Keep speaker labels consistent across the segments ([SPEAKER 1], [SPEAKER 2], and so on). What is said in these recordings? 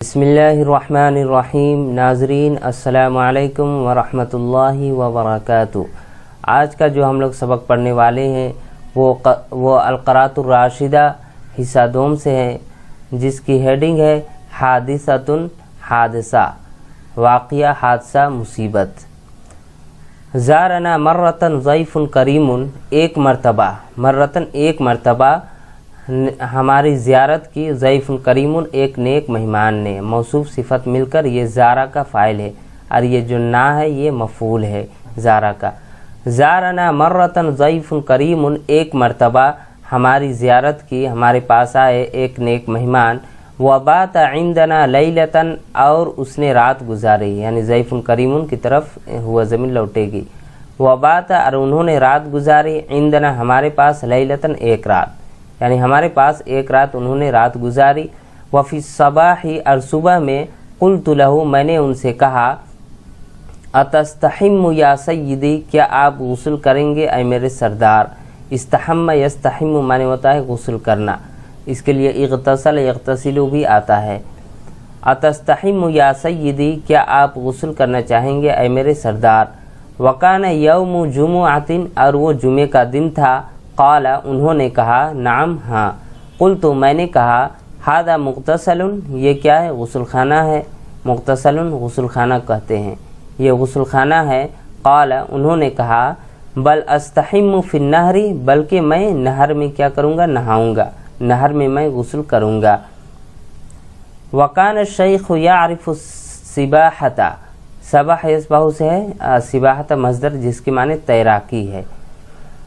[SPEAKER 1] बिस्मिल्लाहिर्रहमानिर्रहीम। नाज़रीन अस्सलामु अलैकुम वरहमतुल्लाहि वबरकातुहू। आज का जो हम लोग सबक पढ़ने वाले हैं वो अल-क़राअतुर राशिदा हिस्सा दोम से है, जिसकी हेडिंग है हादिसतुन हादसा, वाक़िया हादसा मुसीबत। ज़ारना मर्रतन ज़ैफ़ुन करीमुन, एक मरतबा हमारी ज़ियारत की ज़ैफ़ुन करीमुन, एक नेक मेहमान ने। मौसूफ सिफत मिलकर ये ज़ारा का फ़ाइल है और ये जो ना है ये मफ़ूल है ज़ारा का। ज़ारना मर्रतन ज़ैफ़ुन करीमुन, एक मरतबा हमारी ज़ियारत की, हमारे पास आए एक नेक मेहमान। वबात इंदना लैलतन, और उसने रात गुजारी, यानी ज़ैफ़ुन करीमुन की तरफ हुआ ज़मीन लौटेगी। वबात, और उन्होंने रात गुजारी, इंदना हमारे पास, लैलतन एक रात, यानी हमारे पास एक रात उन्होंने रात गुजारी। वफ़ी सबाही, और सुबह में, क़ुल्तु लहू, मैंने उनसे कहा, अतस्तहिम्मु या सय्यदी, क्या आप गुस्ल करेंगे ऐ मेरे सरदार। इस्तहम्म यस्तहिम्मु माने होता है गुस्ल करना, इसके लिए इग़तसल यग़तसिलु भी आता है। अतस्तहिम्मु या सय्यदी, क्या आप गुस्ल करना चाहेंगे ऐ मेरे सरदार। वकान यौमु जुमुअतिन, और वो जुमे का दिन था। क़ाला, उन्होंने कहा, नाम हाँ। क़ुल्तु, मैंने कहा, हादा मुग़तसलुन, ये क्या है, गुस्ल खाना है। मुग़तसलुन गुस्ल खाना कहते हैं, ये गुस्ल खाना है। क़ाला, उन्होंने कहा, बल अस्तहिम्मु फ़िन नहरी, बल्कि मैं नहर में क्या करूँगा, नहाऊँगा, नहर में मैं गुस्ल करूँगा। वकान शैख़ यारिफ़ु सिबाहता, सबाह यसबाहु से है, सिबाहता मज़दर जिसके माने तैराकी है।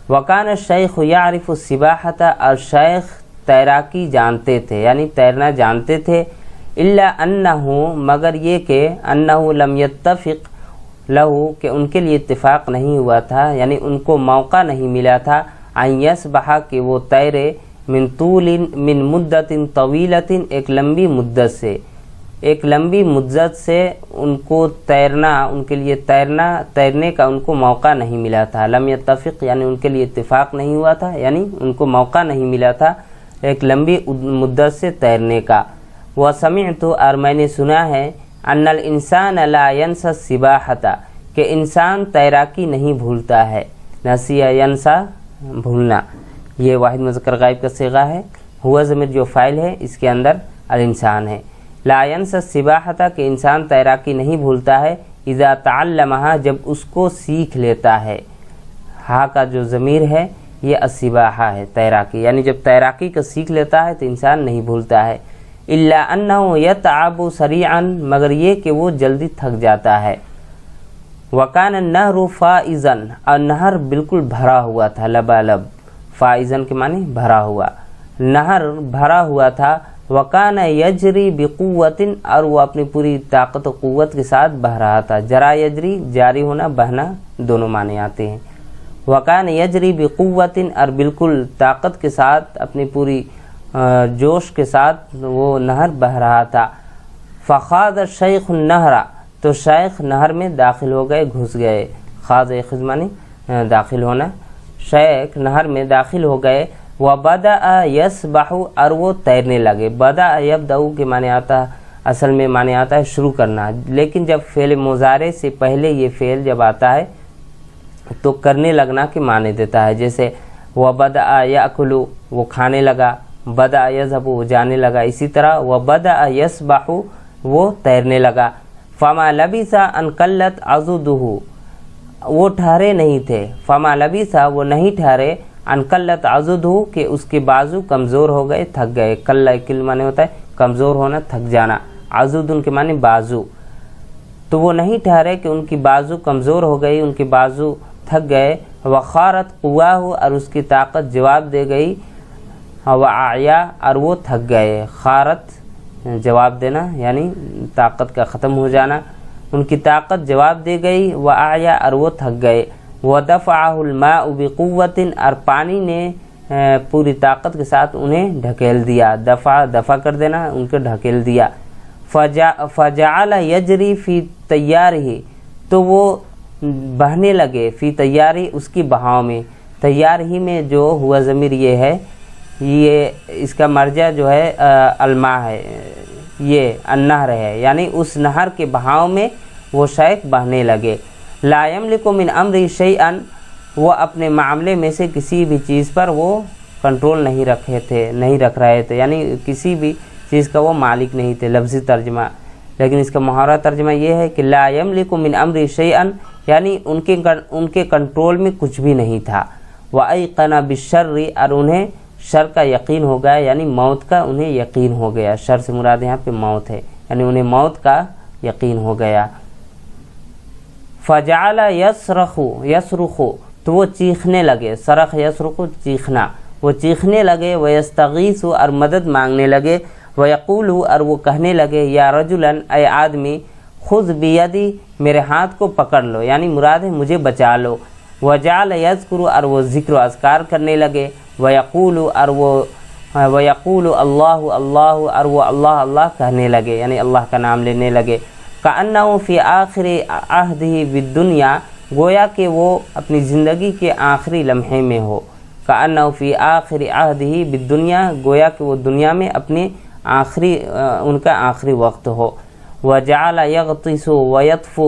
[SPEAKER 1] वकान शैख़ यारिफ़ु सिबाहता, और शेख तैराकी जानते थे, यानी तैरना जानते थे। इल्ला अन्नहु, मगर ये कि, अन्नहु लम यत्तफ़िक़ लहू, कि उनके लिए इत्तिफ़ाक़ नहीं हुआ था, यानी उनको मौका नहीं मिला था। अन यसबहा, कि वो तैरे, मिन मुद्दतिन तवीलतिन, एक लंबी मुद्दत से, एक लंबी मुद्दत से उनको तैरना, उनके लिए तैरने का उनको मौका नहीं मिला था। लम यत्तफ़िक़, यानी उनके लिए इत्तिफ़ाक़ नहीं हुआ था, यानी उनको मौका नहीं मिला था एक लंबी मुद्दत से तैरने का। व समिअतु, और मैंने सुना है, अन्नल इंसान ला यंसा सिबाहता, कि इंसान तैराकी नहीं भूलता है। नसिया यंसा, भूलना, ये वाहिद मुज़क्कर गायब का सिगा है। हुआ ज़मीर जो फ़ाइल है इसके अंदर अल इंसान है। ला यंसा सिबाहता, कि इंसान तैराकी नहीं भूलता है। इज़ा तअल्लमहा, जब उसको सीख लेता है। हा का जो ज़मीर है ये अस्सिबाहा है, तैराकी, यानी जब तैराकी को सीख लेता है तो इंसान नहीं भूलता है। इल्ला अन्नहु यतअबु सरीअन, मगर ये कि वो जल्दी थक जाता है। वकान नहरु फ़ाइज़न, और नहर बिल्कुल भरा हुआ था, लबालब, फ़ाइज़न के माने भरा हुआ, नहर भरा हुआ था। वकान यजरी बिक़ुव्वतिन, और वो अपनी पूरी ताकत और क़ुव्वत के साथ बह रहा था। जरा यजरी, जारी होना, बहना, दोनों माने आते हैं। वकान यजरी बिक़ुव्वतिन, और बिल्कुल ताकत के साथ, अपनी पूरी जोश के साथ वो नहर बह रहा था। फ़खाद शैख़ नहरा, तो शेख नहर में दाखिल हो गए, घुस गए। खाज़ खिज़मानी दाखिल होना, शेख नहर में दाखिल हो गए। व बदा यसबाहु, और वो तैरने लगे। बदा यबदउ के माने आता, असल में माने आता है शुरू करना, लेकिन जब फ़ेल मुज़ारे से पहले ये फ़ेल जब आता है तो करने लगना के माने देता है। जैसे व बदा याकुलु, वो खाने लगा, बदा यज़हबु, वो जाने लगा। इसी तरह व बदा यसबाहु, वो तैरने लगा। फमा लबिसा अन कल्लत अज़ुदुहु, वो ठहरे नहीं थे। फमा लबिसा, वो नहीं ठहरे, अनकल्लत अज़ुदहु, कि उसके बाजू कमज़ोर हो गए, थक गए। कल्ला किल माने होता है कमज़ोर होना, थक जाना। अज़ुद उनके माने बाजू, तो वो नहीं ठहरे कि उनकी बाजू कमज़ोर हो गई, उनके बाजू थक गए। वखारत क़ुव्वाहु, और उसकी ताकत जवाब दे गई। व आया, और वो थक गए। खारत जवाब देना, यानी ताकत का ख़त्म हो जाना, उनकी ताकत जवाब दे गई। व आया, और वो थक गए। व दफ़अहुल माउ बिक़ुव्वतिन, और पानी ने पूरी ताकत के साथ उन्हें ढकेल दिया। दफ़ा कर देना, उनको ढकेल दिया। फ़जअल यजरी फ़ी तैयारिही, तो वो बहने लगे, फ़ी तैयारी, उसकी बहाव में। तैयार ही में जो हुआ ज़मीर ये है, ये इसका मर्जा जो है अलमा है, ये अन्नहर है, यानी उस नहर के बहाव में वो शेख बहने लगे। ला यमलिकु मिन अम्री शैअन, वो अपने मामले में से किसी भी चीज़ पर वो कंट्रोल नहीं रख रहे थे, यानी किसी भी चीज़ का वो मालिक नहीं थे, लफ्ज़ी तर्जमा। लेकिन इसका मुहावरा तर्जमा ये है कि ला यमलिकु मिन अम्री शैअन, यानी उनके कंट्रोल में कुछ भी नहीं था। व अयक़ना बिश्शर्रि, और उन्हें शर का यकीन हो गया, यानी मौत का उन्हें यकीन हो गया। शर से मुराद यहाँ पे मौत है, यानी उन्हें मौत का यकीन हो गया। फ़जअला यसरुखु, तो वो चीखने लगे। सरख यसरुखु, चीखना, वो चीखने लगे। व यस्तगीसु, और मदद मांगने लगे। व यक़ूलु, और वो कहने लगे, या रजुलन, ऐ आदमी, खुज़ बियदी, मेरे हाथ को पकड़ लो, यानी मुराद है मुझे बचा लो। व जअल यज़कुरु, और वो ज़िक्र अज़कार करने लगे। व यक़ूलु, और वो यक़ूलु अल्लाहु अल्लाहु, और वो अल्लाह अल्लाह कहने लगे, यानी अल्लाह का नाम लेने लगे। कअन्नहु फ़ी आखिरी अहदिही बिद्दुनिया, गोया कि वो अपनी ज़िंदगी के आखिरी लम्हे में हो। कअन्नहु फ़ी आखिरी अहदिही बिद्दुनिया, गोया कि वो दुनिया में अपने उनका आखिरी वक्त हो। व जअल यग़तिसु व यतफ़ु,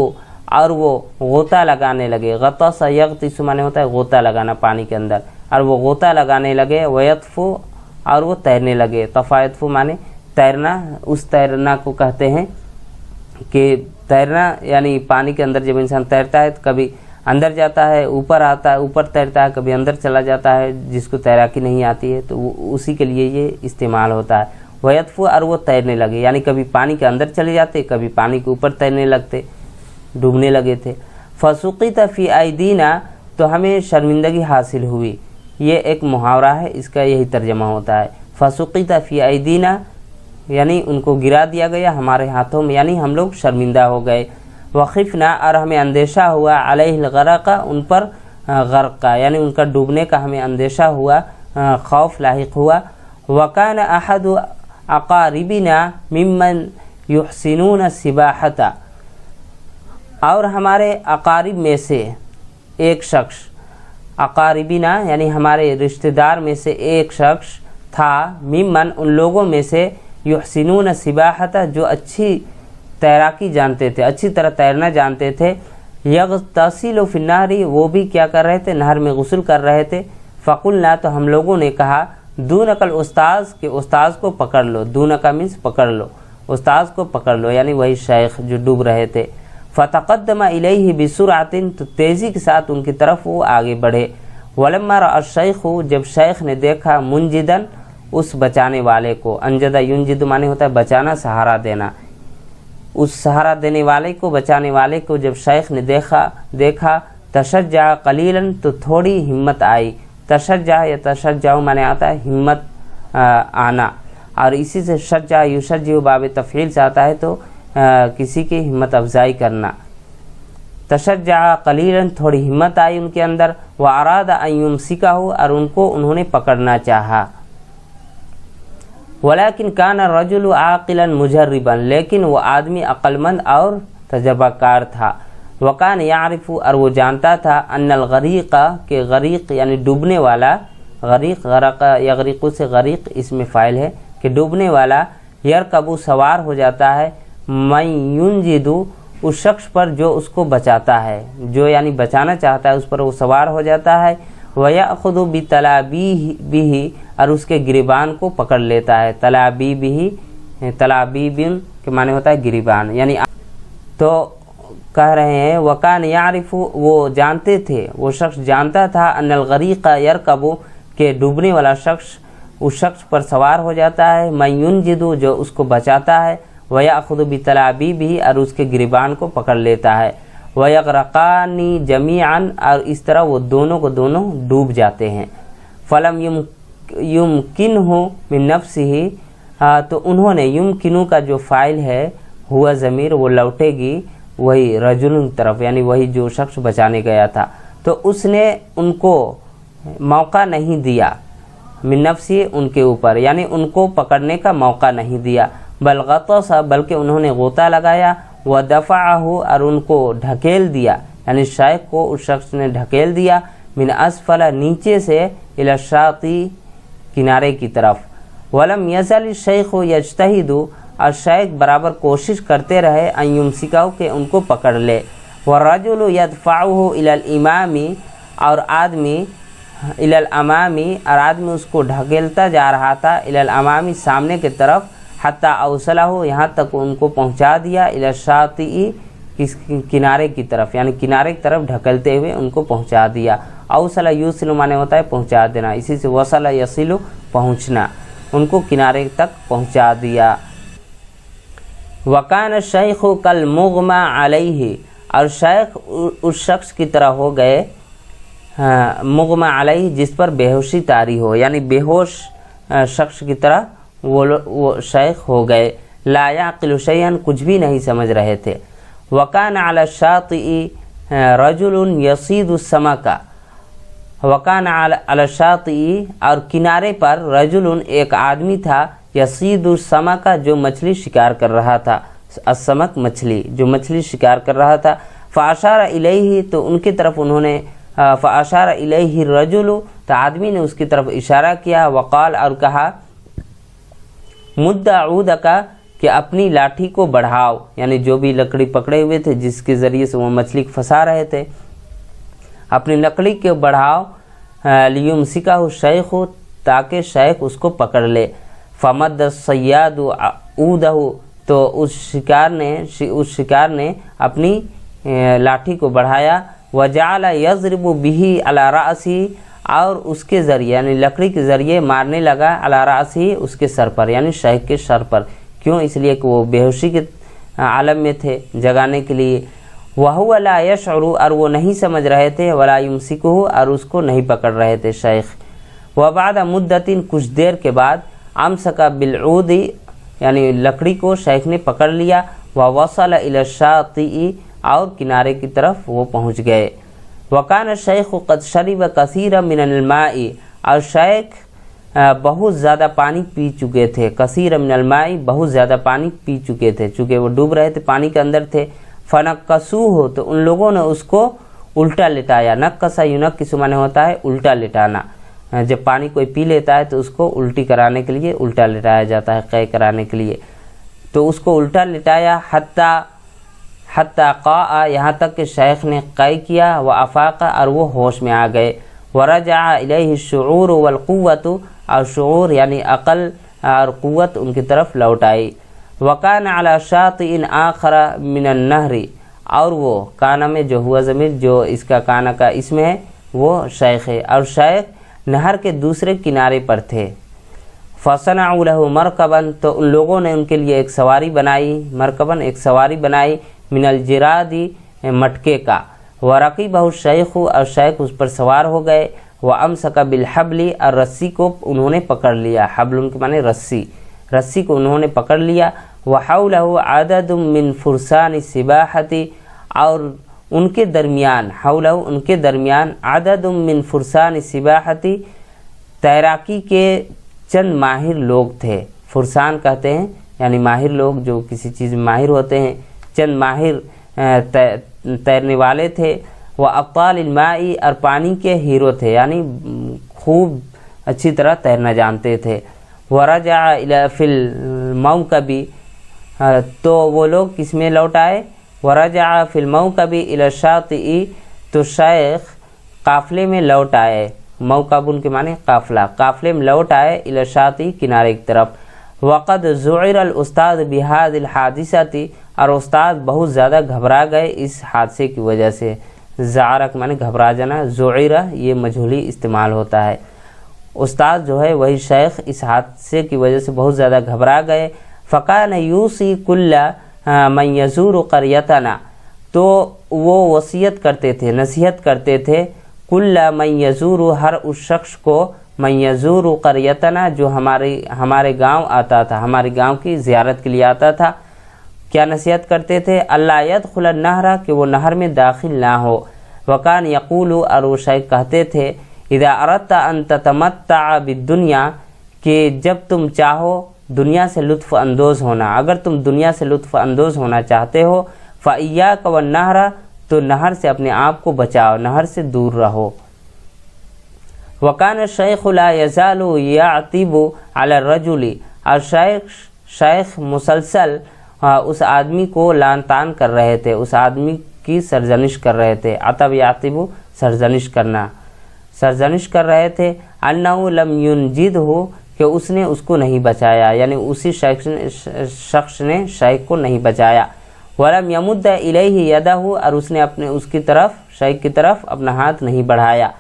[SPEAKER 1] और वो गोता लगाने लगे। गतस यग़तिसु माने होता है गोता लगाना पानी के अंदर, और वो गोता लगाने लगे। व यतफ़ु, और वो तैरने लगे। तफ़ायतफ़ु माने तैरना, उस तैरना को कहते हैं कि तैरना यानी पानी के अंदर जब इंसान तैरता है तो कभी अंदर जाता है, ऊपर आता है, ऊपर तैरता है, कभी अंदर चला जाता है, जिसको तैराकी नहीं आती है तो उसी के लिए ये इस्तेमाल होता है। वयतफ़ु, और वो तैरने लगे, यानी कभी पानी के अंदर चले जाते, कभी पानी के ऊपर तैरने लगते, डूबने लगे थे। फ़सुक़ित फ़ी अयदीना, तो हमें शर्मिंदगी हासिल हुई। ये एक मुहावरा है, इसका यही तर्जमा होता है। फ़सुक़ित फ़ी अयदीना, यानी उनको गिरा दिया गया हमारे हाथों में, यानी हम लोग शर्मिंदा हो गए। वख़िफ़ना, और हमें अंदेशा हुआ। अलैहिल ग़रक़, उन पर ग़र्क़ का, यानी उनका डूबने का हमें अंदेशा हुआ, खौफ लाहिक़ हुआ। वकान अहदु अक़ारिबिना मिम्मन युहसिनून सिबाहता, और हमारे अक़ारिब में से एक शख्स, अक़ारिबिना यानी हमारे रिश्तेदार में से एक शख्स था, मिम्मन उन लोगों में से, युहसिनून सिबाहता जो अच्छी तैराकी जानते थे, अच्छी तरह तैरना जानते थे। यग़तसिलु फ़िन्नारी, वो भी क्या कर रहे थे, नहर में गुस्ल कर रहे थे। फ़क़ुलना, तो हम लोगों ने कहा, दूनकल उस्ताज़, के उस्ताज़ को पकड़ लो। दूनका मीन्स पकड़ लो, उस्ताज़ को पकड़ लो, यानी वही शेख जो डूब रहे थे। फ़तक़द्दम इलैहि बिसुरअतिन, तो तेज़ी के साथ उनकी तरफ वो आगे बढ़े। वलम्मा रअ शेख़ु, जब शेख ने देखा, मुंजिदन, उस बचाने वाले को, अंजदा युंजिद माने होता है बचाना, सहारा देना, उस सहारा देने वाले को, बचाने वाले को जब शेख ने देखा तशज्जा कलीलन, तो थोड़ी हिम्मत आई। तशज्जा या तशज्जाउ माने आता है हिम्मत आना, और इसी से शज्जा युशज्जु बाब तफ़ील से आता है, तो किसी की हिम्मत अफजाई करना। तशज्जा कलीलन, थोड़ी हिम्मत आई उनके अंदर। व अरादा अन युमसिकाहु, और उन्होंने पकड़ना चाहा। वलाकिन कान रजुलु आक़िलन मुजर्रिबन, लेकिन वो आदमी अक्लमंद और तजर्बाकार था। वकान यारिफु, और वो जानता था, अन्नल गरीक़ा, के गरीक़ यानी डूबने वाला, गरीक़ गरक़ यगरिक़ु से गरीक़ इसमें फ़ाइल है कि डूबने वाला, यरकबु सवार हो जाता है, मन युंजिदु, उस शख्स पर जो उसको बचाता है, जो यानी बचाना चाहता है उस पर वो सवार हो जाता है। वयअख़ुज़ु बितलाबीबिही, और उसके गिरिबान को पकड़ लेता है। तलाबीबिही, तलाबीबिन के माने होता है गिरिबान, यानी तो कह रहे हैं वकान यारिफु, वो जानते थे, वो शख्स जानता था, अन्नल गरीक़ा यरकबु, के डूबने वाला शख्स उस शख्स पर सवार हो जाता है। मन युंजिदु, जो उसको बचाता है। वयअख़ुज़ु बितलाबीबिही, और उसके गिरिबान को पकड़ लेता है। वयग़रक़ानी जमीअन, और इस तरह वो दोनों को दोनों डूब जाते हैं। फ़लम युमकिनहु मिन नफ्सिही, तो उन्होंने, युमकिनु का जो फ़ाइल है हुआ ज़मीर, वो लौटेगी वही रजुल की तरफ, यानी वही जो शख्स बचाने गया था, तो उसने उनको मौका नहीं दिया, मिन नफ्सी, उनके ऊपर, यानी उनको पकड़ने का मौका नहीं दिया। बल गतस, बल्कि उन्होंने गोता लगाया। व दफ़अहु, और उनको ढकेल दिया, यानी शेख को उस शख्स ने ढकेल दिया। मिन अस्फला, नीचे से, इला शाती, किनारे की तरफ। वलम यज़ल शेख यज्तहिदु, اور شیخ برابر کوشش کرتے رہے ان یمسکہ کہ ان کو پکڑ لے، والرجل یدفعہ الی الامام اور آدمی الی الامامی اور آدمی اس کو ڈھکیلتا جا رہا تھا الی الامامی سامنے کی طرف، حتی اوصلہ یہاں تک ان کو پہنچا دیا الی الشاطئ اس کنارے کی طرف، یعنی کنارے کی طرف ڈھکلتے ہوئے ان کو پہنچا دیا۔ اوصلہ یوصل مانے ہوتا ہے پہنچا دینا، اسی سے وصل یصل پہنچنا، ان کو کنارے تک پہنچا دیا۔ وکان الشیخ کالمغمى علیہ اور شیخ اس شخص کی طرح ہو گئے مغمى علیہ جس پر بے ہوشی طاری ہو، یعنی بے ہوش شخص کی طرح وہ شیخ ہو گئے، لا یعقل شیئا کچھ بھی نہیں سمجھ رہے تھے۔ وکان علی الشاطئ رجل یصید السمک، وکان علی الشاطئ اور کنارے پر رجل ایک آدمی تھا، یصید السمک جو مچھلی شکار کر رہا تھا، السمک مچھلی جو مچھلی شکار کر رہا تھا، فاشار الیہ تو ان کی طرف انہوں نے فاشار الیہ الرجل تو آدمی نے اس کی طرف اشارہ کیا، وقال اور کہا مد عودک کہ اپنی لاٹھی کو بڑھاؤ، یعنی جو بھی لکڑی پکڑے ہوئے تھے جس کے ذریعے سے وہ مچھلی کو پھنسا رہے تھے، اپنی لکڑی کو بڑھاؤ، لیمسکہ الشیخ تاکہ شیخ اس کو پکڑ لے، فمد الصیاد عودہ تو اس شکار نے اپنی لاٹھی کو بڑھایا، وجعل یضرب به علی رأسہ اور اس کے ذریعے یعنی لکڑی کے ذریعے مارنے لگا علی رأسہ اس کے سر پر، یعنی شیخ کے سر پر، کیوں؟ اس لیے کہ وہ بے ہوشی کے عالم میں تھے، جگانے کے لیے۔ وَهُوَ لَا يَشْعُرُ اور وہ نہیں سمجھ رہے تھے، وَلَا يُمْسِكُهُ اور اس کو نہیں پکڑ رہے تھے شیخ۔ وَبَعْدَ مُدَّةٍ کچھ دیر کے بعد أَمْسَكَ بِالْعُودِ یعنی لکڑی کو شیخ نے پکڑ لیا، وَوَصَلَ إِلَى الشَّاطِئِ اور کنارے کی طرف وہ پہنچ گئے۔ وَكَانَ الشَّيْخُ قَدْ شَرِبَ كَثِيرًا مِنَ الْمَاءِ اور شیخ بہت زیادہ پانی پی چکے تھے، کثیر من الماء بہت زیادہ پانی پی چکے تھے، چونکہ وہ ڈوب رہے تھے، پانی کے اندر تھے۔ فنکسوہ تو ان لوگوں نے اس کو الٹا لٹایا، نکسا ینکس معنی ہوتا ہے الٹا لٹانا، جب پانی کوئی پی لیتا ہے تو اس کو الٹی کرانے کے لیے الٹا لٹایا جاتا ہے، قے کرانے کے لیے، تو اس کو الٹا لٹایا، حتی قاء یہاں تک کہ شیخ نے قے کیا، وافاق اور وہ ہوش میں آ گئے، ورجع الیہ الشعور والقوت اور شعور یعنی عقل اور قوت ان کی طرف لوٹ آئی۔ وکان علی شاطئ آخر من النہر اور وہ کانا میں جو ہوا ضمیر جو اس کا کانا کا اسم ہے وہ شیخ ہے، اور شیخ نہر کے دوسرے کنارے پر تھے۔ فصنعوا له مرکبا تو ان لوگوں نے ان کے لیے ایک سواری بنائی، مرکباً ایک سواری بنائی، من الجراد مٹکے کا، ورقبہ الشیخ اور شیخ اس پر سوار ہو گئے، وامسک بالحبل اور رسی کو انہوں نے پکڑ لیا، حبل کے معنی رسی، رسی کو انہوں نے پکڑ لیا، وحولہ عدد من فرسان السباحۃ اور ان کے درمیان، حولہ ان کے درمیان، عدد من فرسان السباحۃ تیراکی کے چند ماہر لوگ تھے، فرسان کہتے ہیں یعنی ماہر لوگ جو کسی چیز میں ماہر ہوتے ہیں، چند ماہر تیرنے والے تھے، وہ ابطال الماء اور پانی کے ہیرو تھے، یعنی خوب اچھی طرح تیرنا جانتے تھے۔ ورجع فی الموکب تو وہ لوگ کس میں لوٹ آئے، ورجع فی الموکب الی الشاطئ تو شیخ قافلے میں لوٹ آئے، موکب ان کے معنی قافلہ، قافلے میں لوٹ آئے، الی الشاطئ کنارے کی طرف۔ وقد ذعر الاستاذ بهذه الحادثۃ اور استاد بہت زیادہ گھبرا گئے اس حادثے کی وجہ سے، زعرک معنی گھبرا جانا، ذعر یہ مجہولی استعمال ہوتا ہے، استاد جو ہے وہی شیخ اس حادثے کی وجہ سے بہت زیادہ گھبرا گئے۔ فکان یوصی کل من یزور قریتنا تو وہ وصیت کرتے تھے، نصیحت کرتے تھے، کل من یزور ہر اس شخص کو، من یزور قریتنا جو ہمارے گاؤں آتا تھا، ہمارے گاؤں کی زیارت کے لیے آتا تھا، کیا نصیحت کرتے تھے، اللہ یدخل النہر کہ وہ نہر میں داخل نہ ہو، وکان یقول اور وہ شیخ کہتے تھے، اذا اردت ان تتمتع بالدنیا کہ جب تم چاہو دنیا سے لطف اندوز ہونا، اگر تم دنیا سے لطف اندوز ہونا چاہتے ہو، فإیاک والنہر تو نہر سے اپنے آپ کو بچاؤ، نہر سے دور رہو۔ وکان الشیخ لا یزال یعتب علی الرجل اور شیخ शेख मुसलसल उस आदमी को लान तान कर रहे थे, उस आदमी की सरजनिश कर रहे थे। अतब यातिबु सरजनिश करना, सरजनिश कर रहे थे। अन्नहु लम युनजिदहु कि उसने उसको नहीं बचाया, यानी उसी शख्स ने शेख को नहीं बचाया। वलम यमुद्द इलैहि यदहु, और उसने अपने उसकी तरफ शेख की तरफ अपना हाथ नहीं बढ़ाया।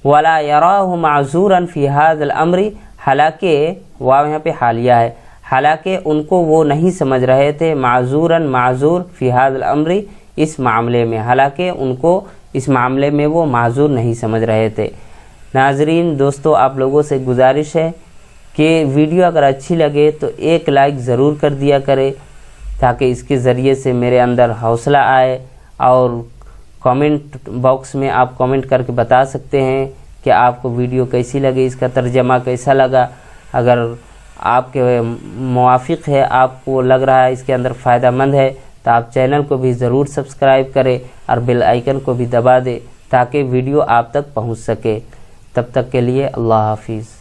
[SPEAKER 1] वला यराहु माज़ूरन फी हाज़िल अम्री, हालांकि वाव यहाँ पे हालिया है, हालांकि उनको वो नहीं समझ रहे थे माज़ूरन माज़ूर फी हाज़िल अम्री, इस मामले में, हालांकि उनको इस मामले में वो माज़ूर नहीं समझ रहे थे। नाजरीन दोस्तों, आप लोगों से गुजारिश है कि वीडियो अगर अच्छी लगे तो एक लाइक ज़रूर कर दिया करें, ताकि इसके ज़रिए से मेरे अंदर हौसला आए। और कमेंट बॉक्स में आप कमेंट करके बता सकते हैं कि आपको वीडियो कैसी लगी, इसका तर्जमा कैसा लगा। अगर आपके मुवाफिक है, आपको लग रहा है इसके अंदर फ़ायदेमंद है, तो आप चैनल को भी ज़रूर सब्सक्राइब करें और बेल आइकन को भी दबा दें, ताकि वीडियो आप तक पहुंच सके। तब तक के लिए अल्लाह हाफिज़।